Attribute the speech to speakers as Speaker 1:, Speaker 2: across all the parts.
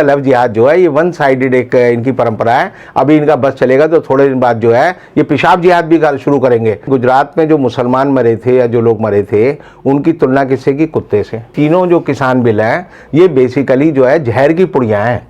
Speaker 1: Love जिहाद जो है ये वन साइडेड एक इनकी परंपरा है। अभी इनका बस चलेगा तो थोड़े दिन बाद जो है ये पेशाब जिहाद भी शुरू करेंगे। गुजरात में जो मुसलमान मरे थे या जो लोग मरे थे उनकी तुलना किससे की? कुत्ते से। तीनों जो किसान बिल हैं ये बेसिकली जो है जहर की पुड़ियाँ हैं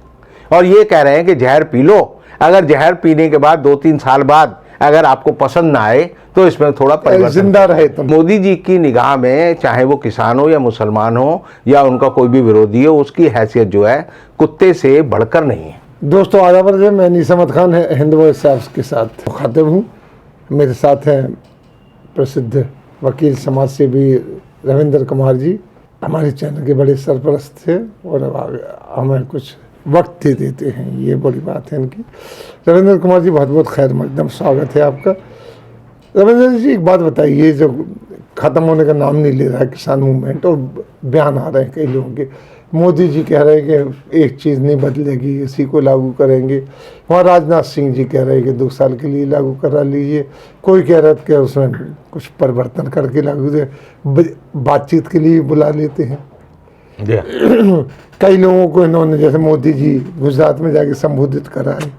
Speaker 1: और ये कह रहे हैं कि जहर पी लो, अगर जहर पीने के बाद 2-3 साल बाद अगर आपको पसंद ना आए तो इसमें थोड़ा परिवर्तन
Speaker 2: जिंदा रहे। तो
Speaker 1: मोदी जी की निगाह में चाहे वो किसान हो या मुसलमान हो या उनका कोई भी विरोधी हो, उसकी हैसियत जो है कुत्ते से बढ़कर नहीं है।
Speaker 2: दोस्तों आदाब, मैं अनीस अहमद खान है हिंद वॉइस के साथ मुखातिब हूँ। मेरे साथ हैं प्रसिद्ध वकील समाज सेवी रविंद्र कुमार जी, हमारे चैनल के बड़े सरपरस्त थे और हमें कुछ वक्त दे देते हैं, ये बड़ी बात है इनकी। रविंद्र कुमार जी बहुत बहुत खैर मकदम स्वागत है आपका। रविंद्र जी एक बात बताइए, जो ख़त्म होने का नाम नहीं ले रहा है किसान मूवमेंट और बयान आ रहे हैं कई लोगों के, मोदी जी कह रहे हैं कि एक चीज़ नहीं बदलेगी, इसी को लागू करेंगे। वहाँ राजनाथ सिंह जी कह रहे हैं कि 2 साल के लिए लागू करा लीजिए, कोई कह रहा है कि उसमें कुछ परिवर्तन करके लागू दे, बातचीत के लिए बुला लेते हैं। कई लोगों को इन्होंने, जैसे मोदी जी गुजरात में जाके संबोधित कराए,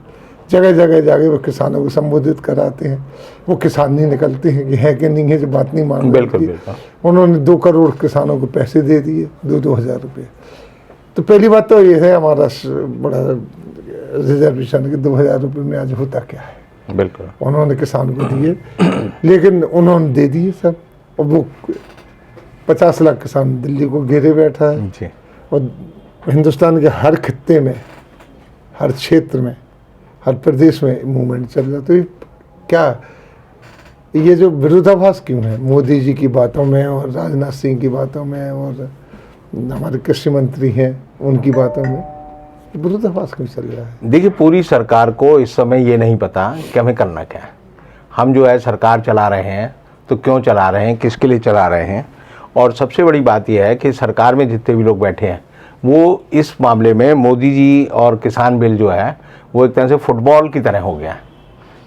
Speaker 2: जगह जगह जाके वो किसानों को संबोधित कराते हैं, वो किसान नहीं निकलते हैं कि है कि नहीं है, जो बात नहीं मान रही। उन्होंने 2 करोड़ किसानों को पैसे दे दिए, 2-2 हज़ार रुपये। तो पहली बात तो ये है हमारा बड़ा रिजर्वेशन के 2,000 रुपये में आज होता क्या है।
Speaker 1: बिल्कुल
Speaker 2: उन्होंने किसान को दिए, लेकिन उन्होंने दे दिए सब, और वो 50 लाख किसान दिल्ली को घेरे बैठा है
Speaker 1: जी।
Speaker 2: और हिंदुस्तान के हर खित्ते में, हर क्षेत्र में, हर प्रदेश में मूवमेंट चल रहा है। तो ये क्या, ये जो विरोधाभास क्यों है मोदी जी की बातों में और राजनाथ सिंह की बातों में और हमारे कृषि मंत्री हैं उनकी बातों में, विरोधाभास क्यों चल रहा है?
Speaker 1: देखिए, पूरी सरकार को इस समय ये नहीं पता कि हमें करना क्या है। हम जो है सरकार चला रहे हैं तो क्यों चला रहे हैं, किसके लिए चला रहे हैं, और सबसे बड़ी बात यह है कि सरकार में जितने भी लोग बैठे हैं वो इस मामले में मोदी जी और किसान बिल जो है वो एक तरह से फुटबॉल की तरह हो गया है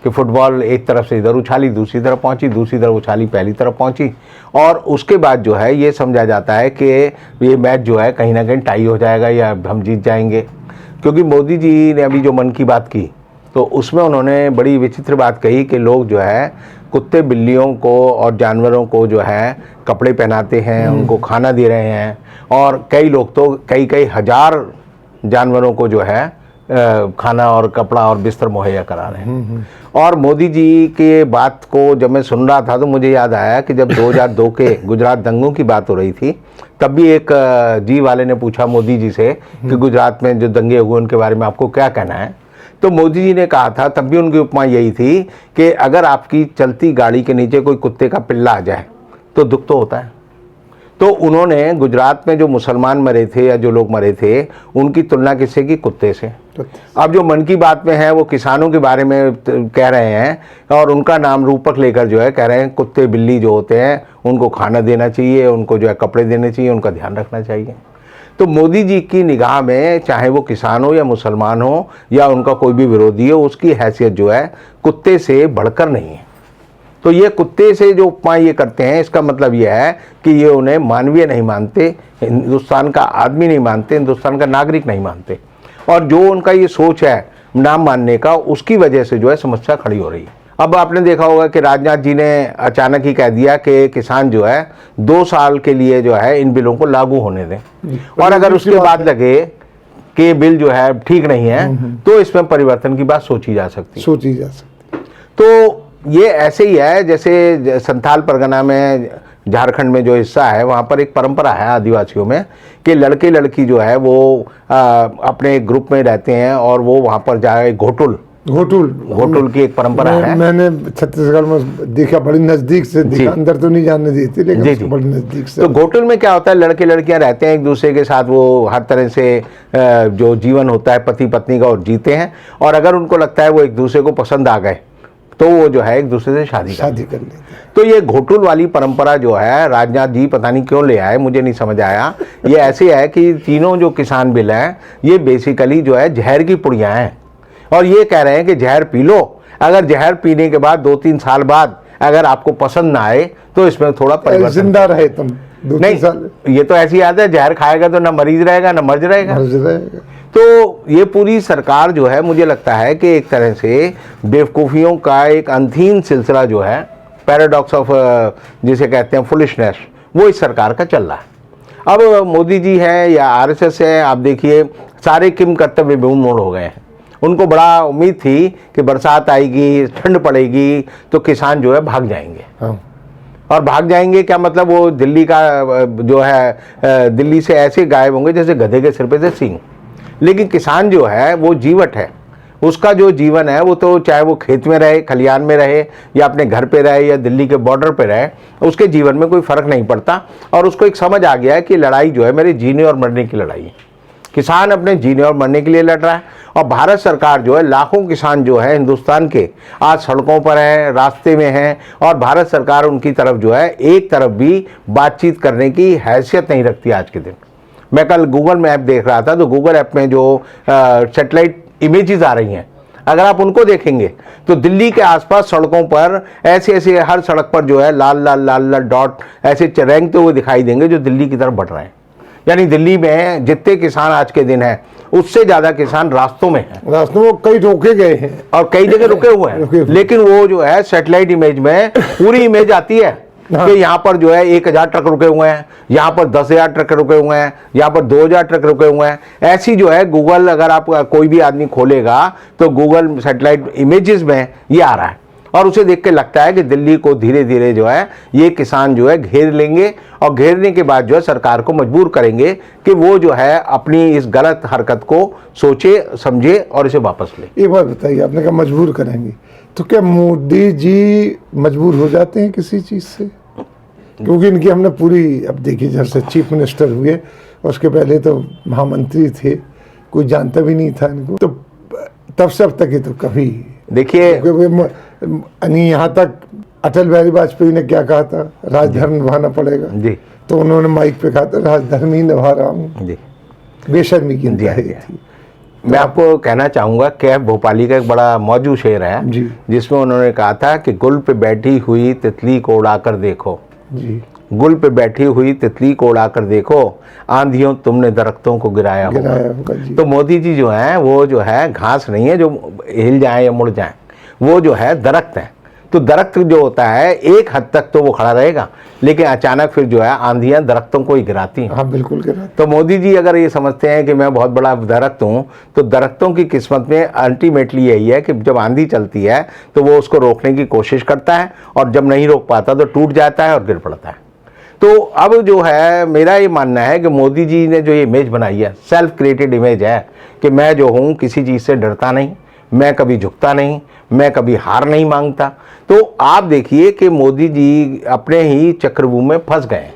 Speaker 1: कि फुटबॉल एक तरफ से इधर उछाली, दूसरी तरफ पहुंची, दूसरी तरफ उछाली, पहली तरफ पहुंची, और उसके बाद जो है ये समझा जाता है कि ये मैच जो है कहीं ना कहीं टाई हो जाएगा या हम जीत जाएंगे। क्योंकि मोदी जी ने अभी जो मन की बात की तो उसमें उन्होंने बड़ी विचित्र बात कही कि लोग जो है कुत्ते बिल्लियों को और जानवरों को जो है कपड़े पहनाते हैं, उनको खाना दे रहे हैं, और कई लोग तो कई हज़ार जानवरों को जो है खाना और कपड़ा और बिस्तर मुहैया करा रहे हैं। और मोदी जी के बात को जब मैं सुन रहा था तो मुझे याद आया कि जब 2002 के गुजरात दंगों की बात हो रही थी तब भी एक जी वाले ने पूछा मोदी जी से कि गुजरात में जो दंगे हुए उनके बारे में आपको क्या कहना है। तो मोदी जी ने कहा था, तब भी उनकी उपमा यही थी कि अगर आपकी चलती गाड़ी के नीचे कोई कुत्ते का पिल्ला आ जाए तो दुख तो होता है। तो उन्होंने गुजरात में जो मुसलमान मरे थे या जो लोग मरे थे उनकी तुलना किससे की? कुत्ते से। अब जो मन की बात में है वो किसानों के बारे में कह रहे हैं और उनका नाम रूपक लेकर जो है कह रहे हैं कुत्ते बिल्ली जो होते हैं उनको खाना देना चाहिए, उनको जो है कपड़े देने चाहिए, उनका ध्यान रखना चाहिए। तो मोदी जी की निगाह में चाहे वो किसान हो या मुसलमान हो या उनका कोई भी विरोधी हो, उसकी हैसियत जो है कुत्ते से बढ़कर नहीं है। तो ये कुत्ते से जो उपमा ये करते हैं इसका मतलब ये है कि ये उन्हें मानवीय नहीं मानते, हिंदुस्तान का आदमी नहीं मानते, हिंदुस्तान का नागरिक नहीं मानते, और जो उनका ये सोच है नाम मानने का उसकी वजह से जो है समस्या खड़ी हो रही है। अब आपने देखा होगा कि राजनाथ जी ने अचानक ही कह दिया कि किसान जो है 2 साल के लिए जो है इन बिलों को लागू होने दें, और अगर उसके बाद लगे कि बिल जो है ठीक नहीं है तो इसमें परिवर्तन की बात सोची जा सकती है। तो ये ऐसे ही है जैसे संथाल परगना में, झारखंड में जो हिस्सा है वहाँ पर एक परंपरा है आदिवासियों में कि लड़के लड़की जो है वो अपने ग्रुप में रहते हैं और वो वहाँ पर जाए घोटुल की एक परंपरा है।
Speaker 2: मैंने छत्तीसगढ़ में देखा, बड़ी नजदीक से देखा, अंदर तो नहीं जाने देती लेकिन बड़ी नजदीक से।
Speaker 1: तो घोटुल में क्या होता है, लड़के लड़कियां रहते हैं एक दूसरे के साथ, वो हर तरह से जो जीवन होता है पति पत्नी का और जीते हैं, और अगर उनको लगता है वो एक दूसरे को पसंद आ गए तो वो जो है एक दूसरे से शादी कर लेते हैं। तो ये घोटुल वाली परंपरा जो है राजनाथ जी पता नहीं क्यों ले आए, मुझे नहीं समझ आया। ये ऐसे है कि तीनों जो किसान बिल हैं ये बेसिकली जो है जहर की पुड़ियाँ हैं, और ये कह रहे हैं कि जहर पी लो, अगर जहर पीने के बाद 2-3 साल बाद अगर आपको पसंद ना आए तो इसमें थोड़ा परिवर्तन,
Speaker 2: जिंदा रहे तुम 2-3 साल।
Speaker 1: ये तो ऐसी याद है, जहर खाएगा तो ना मरीज रहेगा ना मर्ज रहेगा। तो ये पूरी सरकार जो है, मुझे लगता है कि एक तरह से बेवकूफ़ियों का एक अनथीन सिलसिला जो है, पैराडॉक्स ऑफ जिसे कहते हैं फुलिशनेस, वो इस सरकार का चल रहा है। अब मोदी जी है या आरएसएस है, आप देखिए सारे किम कर्तव्य विमूढ़ हो गए हैं। उनको बड़ा उम्मीद थी कि बरसात आएगी, ठंड पड़ेगी तो किसान जो है भाग जाएंगे।
Speaker 2: हाँ।
Speaker 1: और भाग जाएंगे क्या मतलब, वो दिल्ली का जो है दिल्ली से ऐसे गायब होंगे जैसे गधे के सिर पे से सींग। लेकिन किसान जो है वो जीवट है, उसका जो जीवन है वो तो चाहे वो खेत में रहे, खलियान में रहे, या अपने घर पे रहे, या दिल्ली के बॉर्डर पे रहे, उसके जीवन में कोई फ़र्क नहीं पड़ता। और उसको एक समझ आ गया है कि लड़ाई जो है मेरे जीने और मरने की लड़ाई है। किसान अपने जीने और मरने के लिए लड़ रहा है, और भारत सरकार जो है, लाखों किसान जो है हिंदुस्तान के आज सड़कों पर हैं, रास्ते में हैं, और भारत सरकार उनकी तरफ जो है एक तरफ भी बातचीत करने की हैसियत नहीं रखती आज के दिन। मैं कल गूगल मैप देख रहा था, तो गूगल ऐप में जो सैटेलाइट इमेजेस आ रही हैं, अगर आप उनको देखेंगे तो दिल्ली के आसपास सड़कों पर ऐसे ऐसे हर सड़क पर जो है लाल लाल लाल लाल डॉट ऐसे रेंगते हुए दिखाई देंगे जो दिल्ली की तरफ बढ़ रहे हैं। यानी दिल्ली में जितने किसान आज के दिन हैं, उससे ज़्यादा किसान रास्तों में हैं।
Speaker 2: रास्तों में कई रोके गए हैं
Speaker 1: और कई जगह रुके हुए हैं, लेकिन वो जो है सैटेलाइट इमेज में पूरी इमेज आती है कि यहाँ पर जो है 1000 ट्रक रुके हुए हैं, यहाँ पर 10,000 ट्रक रुके हुए हैं, यहाँ पर 2000 ट्रक रुके हुए हैं। ऐसी जो है गूगल, अगर आप कोई भी आदमी खोलेगा तो गूगल सैटेलाइट इमेजेस में ये आ रहा है, और उसे देख के लगता है कि दिल्ली को धीरे धीरे जो है ये किसान जो है घेर लेंगे, और घेरने के बाद जो है सरकार को मजबूर करेंगे कि वो जो है अपनी इस गलत हरकत को सोचे समझे और इसे वापस ले।
Speaker 2: एक बात बताइए, आपने कहा मजबूर करेंगे, तो क्या मोदी जी मजबूर हो जाते हैं किसी चीज़ से? क्योंकि इनकी हमने पूरी, अब देखिए जब से चीफ मिनिस्टर हुए, उसके पहले तो महामंत्री थे, कोई जानता भी नहीं था इनको, तो तब से अब तक ये तो कभी
Speaker 1: देखिए,
Speaker 2: यहाँ तक अटल बिहारी वाजपेयी ने क्या कहा था, राजधर्म निभाना पड़ेगा
Speaker 1: जी,
Speaker 2: तो उन्होंने माइक पे कहा था राजधर्म ही निभा रहा हूँ
Speaker 1: जी,
Speaker 2: बेशर्मी की इंतहा थी।
Speaker 1: मैं आपको कहना चाहूँगा कि भोपाली का एक बड़ा मौजू शेर है
Speaker 2: जी
Speaker 1: जिसमें उन्होंने कहा था कि गुल पे बैठी हुई तितली को उड़ाकर देखो,
Speaker 2: जी,
Speaker 1: गुल पे बैठी हुई तितली को उड़ाकर देखो, आंधियों तुमने दरख्तों को गिराया होगा।
Speaker 2: गिराया होगा जी।
Speaker 1: तो मोदी जी जो हैं वो जो है घास नहीं है जो हिल जाए या मुड़ जाए, वो जो है दरख्त है। तो दरख्त जो होता है एक हद तक तो वो खड़ा रहेगा, लेकिन अचानक फिर जो है आंधियां दरख्तों को ही गिराती हैं।
Speaker 2: हाँ बिल्कुल गिरा।
Speaker 1: तो मोदी जी अगर ये समझते हैं कि मैं बहुत बड़ा दरख्त हूँ, तो दरख्तों की किस्मत में अल्टीमेटली यही है कि जब आंधी चलती है तो वो उसको रोकने की कोशिश करता है, और जब नहीं रोक पाता तो टूट जाता है और गिर पड़ता है। तो अब जो है मेरा ये मानना है कि मोदी जी ने जो ये इमेज बनाई है, सेल्फ क्रिएटेड इमेज है कि मैं जो हूँ किसी चीज़ से डरता नहीं, मैं कभी झुकता नहीं, मैं कभी हार नहीं मांगता। तो आप देखिए कि मोदी जी अपने ही चक्रव्यूह में फंस गए हैं।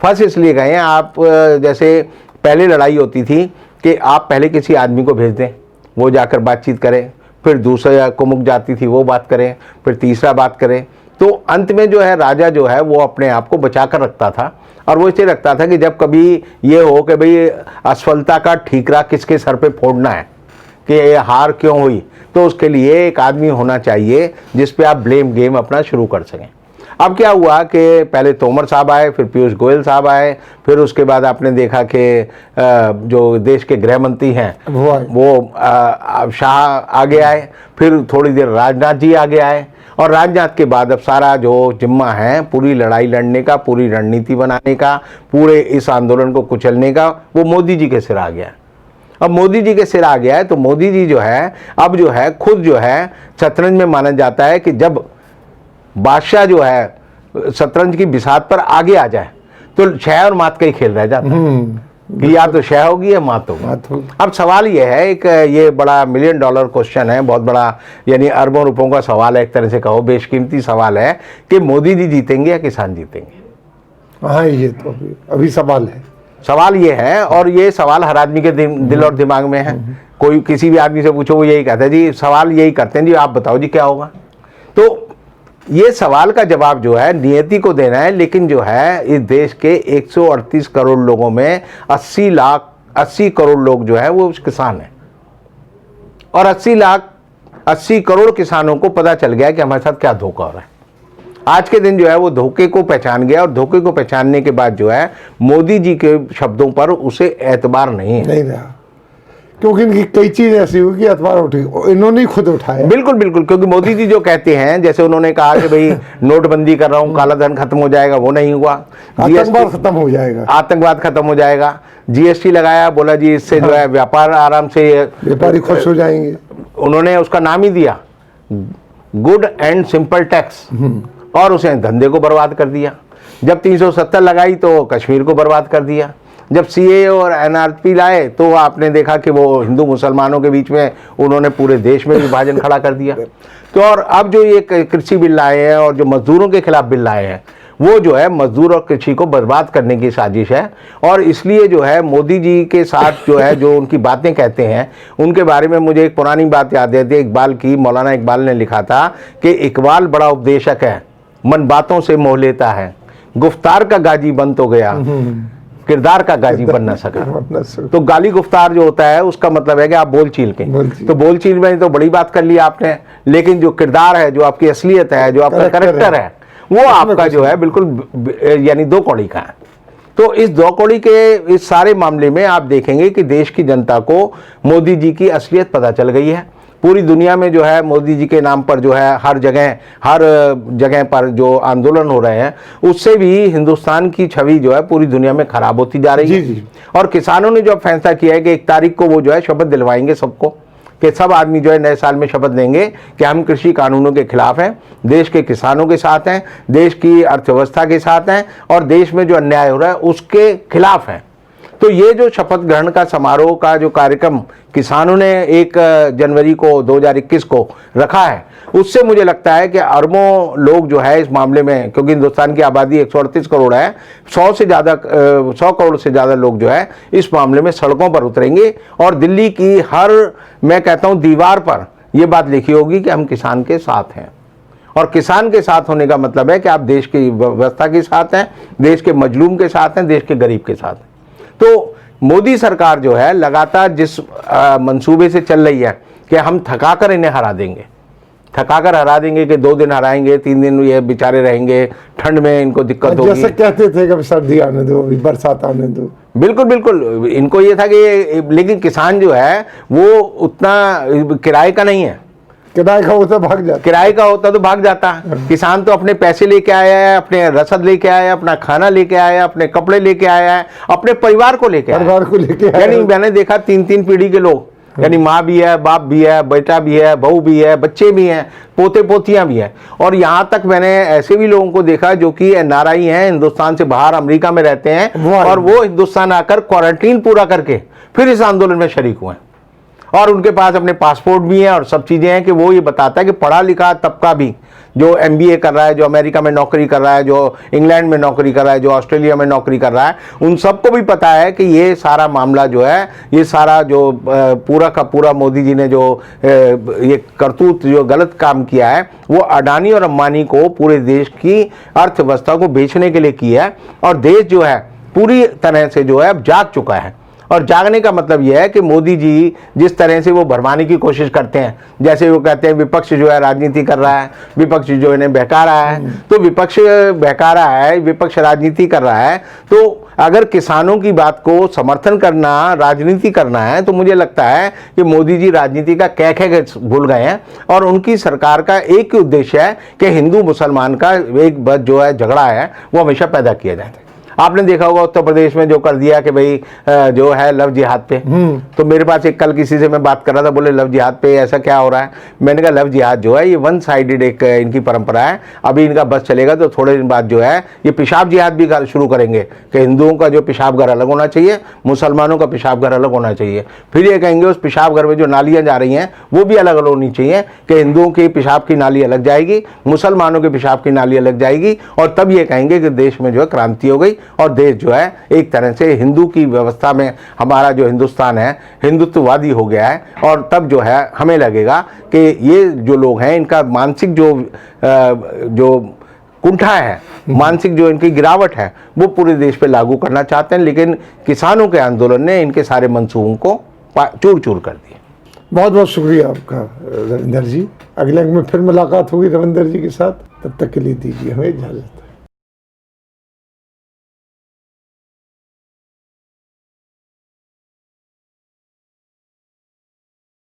Speaker 1: फंस इसलिए गए हैं, आप जैसे पहले लड़ाई होती थी कि आप पहले किसी आदमी को भेज दें, वो जाकर बातचीत करें, फिर दूसरा कुमुक जाती थी वो बात करें, फिर तीसरा बात करें। तो अंत में जो है राजा जो है वो अपने आप को बचा कर रखता था, और वो इसे रखता था कि जब कभी ये हो कि भाई असफलता का ठीकरा किसके सर पे फोड़ना है कि ये हार क्यों हुई, तो उसके लिए एक आदमी होना चाहिए जिस पे आप ब्लेम गेम अपना शुरू कर सकें। अब क्या हुआ कि पहले तोमर साहब आए, फिर पीयूष गोयल साहब आए, फिर उसके बाद आपने देखा कि जो देश के गृह मंत्री हैं वो शाह आगे आए, फिर थोड़ी देर राजनाथ जी आगे आए, और राजनाथ के बाद अब सारा जो जिम्मा है पूरी लड़ाई लड़ने का, पूरी रणनीति बनाने का, पूरे इस आंदोलन को कुचलने का, वो मोदी जी के सिर आ गया। अब मोदी जी के सिर आ गया है तो मोदी जी जो है अब जो है खुद जो है शतरंज में माना जाता है कि जब बादशाह जो है शतरंज की बिसात पर आगे आ जाए तो शह और मात का ही खेल रह जाता है कि या तो शह होगी या मात होगी। अब सवाल ये है, एक ये बड़ा $1 मिलियन क्वेश्चन है, बहुत बड़ा, यानी अरबों रुपयों का सवाल है, एक तरह से कहो बेशकीमती सवाल है कि मोदी जी जीतेंगे या किसान जीतेंगे।
Speaker 2: हाँ ये तो अभी सवाल है।
Speaker 1: सवाल ये है, और ये सवाल हर आदमी के दिल और दिमाग में है। कोई किसी भी आदमी से पूछो वो यही कहता है जी, सवाल यही करते हैं जी आप बताओ जी क्या होगा। तो ये सवाल का जवाब जो है नियति को देना है, लेकिन जो है इस देश के 138 करोड़ लोगों में 80 करोड़ लोग जो है वो किसान हैं, और 80 करोड़ किसानों को पता चल गया कि हमारे साथ क्या धोखा हो रहा है। आज के दिन जो है वो धोखे को पहचान गया, और धोखे को पहचानने के बाद जो है मोदी जी के शब्दों पर उसे एतबार नहीं है।
Speaker 2: नहीं रहा, क्योंकि इनकी कई चीजें ऐसी हुई कि अखबार उठी, इन्होंने ही खुद उठाया।
Speaker 1: बिल्कुल बिल्कुल, क्योंकि मोदी जी जो कहते हैं, जैसे उन्होंने कहा कि भाई नोटबंदी कर रहा हूँ, काला धन खत्म हो जाएगा, वो नहीं हुआ।
Speaker 2: आतंकवाद खत्म हो जाएगा,
Speaker 1: आतंकवाद खत्म हो जाएगा। जीएसटी लगाया, बोला जी इससे जो है व्यापार आराम से,
Speaker 2: व्यापारी खुश हो जाएंगे।
Speaker 1: उन्होंने उसका नाम ही दिया गुड एंड सिंपल टैक्स, और उसे धंधे को बर्बाद कर दिया। जब 370 लगाई तो कश्मीर को बर्बाद कर दिया। जब सीए और एनआरपी लाए तो आपने देखा कि वो हिंदू मुसलमानों के बीच में उन्होंने पूरे देश में विभाजन खड़ा कर दिया। तो और अब जो ये कृषि बिल लाए हैं और जो मजदूरों के खिलाफ बिल लाए हैं, वो जो है मजदूर और कृषि को बर्बाद करने की साजिश है। और इसलिए जो है मोदी जी के साथ जो है जो उनकी बातें कहते हैं, उनके बारे में मुझे एक पुरानी बात याद आती है इकबाल की। मौलाना इकबाल ने लिखा था कि इकबाल बड़ा उपदेशक है, मन बातों से मोह लेता है, गुफ्तार का गाजी बन तो गया, किरदार का गाजी बन ना सका। तो गाली गुफ्तार जो होता है उसका मतलब है कि आप बोल चील के, तो बोल चील में तो बड़ी बात कर ली आपने, लेकिन जो किरदार है, जो आपकी असलियत है, जो आपका करेक्टर है, वो आपका जो है बिल्कुल यानी दो कौड़ी का है। तो इस दो कौड़ी के इस सारे मामले में आप देखेंगे कि देश की जनता को मोदी जी की असलियत पता चल गई है। पूरी दुनिया में जो है मोदी जी के नाम पर जो है हर जगह पर जो आंदोलन हो रहे हैं, उससे भी हिंदुस्तान की छवि जो है पूरी दुनिया में खराब होती जा रही है।
Speaker 2: जी। और
Speaker 1: किसानों ने जो फैसला किया है कि 1 तारीख को वो जो है शपथ दिलवाएंगे सबको, कि सब आदमी जो है नए साल में शपथ लेंगे कि हम कृषि कानूनों के खिलाफ हैं, देश के किसानों के साथ हैं, देश की अर्थव्यवस्था के साथ हैं, और देश में जो अन्याय हो रहा है उसके खिलाफ हैं। तो ये जो शपथ ग्रहण का समारोह का जो कार्यक्रम किसानों ने 1 जनवरी को 2021 को रखा है, उससे मुझे लगता है कि अरबों लोग जो है इस मामले में, क्योंकि हिंदुस्तान की आबादी 138 करोड़ है, 100 करोड़ से ज़्यादा लोग जो है इस मामले में सड़कों पर उतरेंगे। और दिल्ली की मैं कहता हूँ दीवार पर यह बात लिखी होगी कि हम किसान के साथ हैं। और किसान के साथ होने का मतलब है कि आप देश की व्यवस्था के साथ हैं, देश के मजलूम के साथ हैं, देश के गरीब के साथ हैं। तो मोदी सरकार जो है लगातार जिस मंसूबे से चल रही है कि हम थकाकर इन्हें हरा देंगे, कि 2 दिन हराएंगे, 3 दिन ये बेचारे रहेंगे, ठंड में इनको दिक्कत होगी।
Speaker 2: जैसे कहते थे कि सर्दी आने दो, बरसात आने दो।
Speaker 1: बिल्कुल बिल्कुल, इनको ये था कि लेकिन किसान जो है वो उतना किराए का नहीं है,
Speaker 2: किराए का होता भाग जाता,
Speaker 1: किराए का होता तो भाग जाता। किसान तो अपने पैसे लेके आया है, अपने रसद लेके आया है, अपना खाना लेके आया है, अपने कपड़े लेके आया है, अपने परिवार को लेके आया है। यानी मैंने देखा 3-3 पीढ़ी के लोग, यानी माँ भी है, बाप भी है, बेटा भी है, बहू भी है, बच्चे भी हैं, पोते पोतियां भी हैं। और यहाँ तक मैंने ऐसे भी लोगों को देखा जो कि एनआरआई हैं, हिंदुस्तान से बाहर अमेरिका में रहते हैं, और वो हिंदुस्तान आकर क्वारंटीन पूरा करके फिर इस आंदोलन में शरीक हुए हैं। और उनके पास अपने पासपोर्ट भी हैं और सब चीज़ें हैं कि वो ये बताता है कि पढ़ा लिखा तबका भी, जो एमबीए कर रहा है, जो अमेरिका में नौकरी कर रहा है, जो इंग्लैंड में नौकरी कर रहा है, जो ऑस्ट्रेलिया में नौकरी कर रहा है, उन सबको भी पता है कि ये सारा मामला जो है, ये सारा जो पूरा का पूरा मोदी जी ने जो ये करतूत जो गलत काम किया है, वो अडानी और अंबानी को पूरे देश की अर्थव्यवस्था को बेचने के लिए किया है। और देश जो है पूरी तरह से जो है अब जाग चुका है। और जागने का मतलब यह है कि मोदी जी जिस तरह से वो भरमाने की कोशिश करते हैं, जैसे वो कहते हैं विपक्ष जो है राजनीति कर रहा है, विपक्ष जो इन्हें बहका रहा है, तो विपक्ष बहका रहा है, विपक्ष राजनीति कर रहा है। तो अगर किसानों की बात को समर्थन करना राजनीति करना है, तो मुझे लगता है कि मोदी जी राजनीति का कह भूल गए हैं। और उनकी सरकार का एक ही उद्देश्य है कि हिंदू मुसलमान का एक बस जो है झगड़ा है वो हमेशा पैदा किया जाता है। आपने देखा होगा उत्तर प्रदेश में जो कर दिया कि भाई जो है लव जिहाद पे, तो मेरे पास एक कल किसी से मैं बात कर रहा था, बोले लव जिहाद पे ऐसा क्या हो रहा है। मैंने कहा लव जिहाद जो है ये 1 साइडेड एक इनकी परंपरा है। अभी इनका बस चलेगा तो थोड़े दिन बाद जो है ये पेशाब जिहाद भी शुरू करेंगे कि हिंदुओं का जो पेशाब घर अलग होना चाहिए, मुसलमानों का पेशाब घर अलग होना चाहिए। फिर ये कहेंगे उस पेशाब घर में जो नालियाँ जा रही हैं वो भी अलग अलग होनी चाहिए, कि हिंदुओं की पेशाब की नाली अलग जाएगी, मुसलमानों के पेशाब की नाली अलग जाएगी। और तब ये कहेंगे कि देश में जो है क्रांति हो गई और देश जो है एक तरह से हिंदू की व्यवस्था में हमारा जो हिंदुस्तान है हिंदुत्ववादी हो गया है। और तब जो है हमें लगेगा कि ये जो लोग हैं इनका मानसिक जो कुंठा है, मानसिक जो इनकी गिरावट है, वो पूरे देश पे लागू करना चाहते हैं। लेकिन किसानों के आंदोलन ने इनके सारे मंसूबों को चूर चूर कर दिया।
Speaker 2: बहुत बहुत शुक्रिया आपका रविंदर जी। अगले अंक में फिर मुलाकात होगी रविंदर जी के साथ, तब तक के लिए दीजिए हमें इजाजत।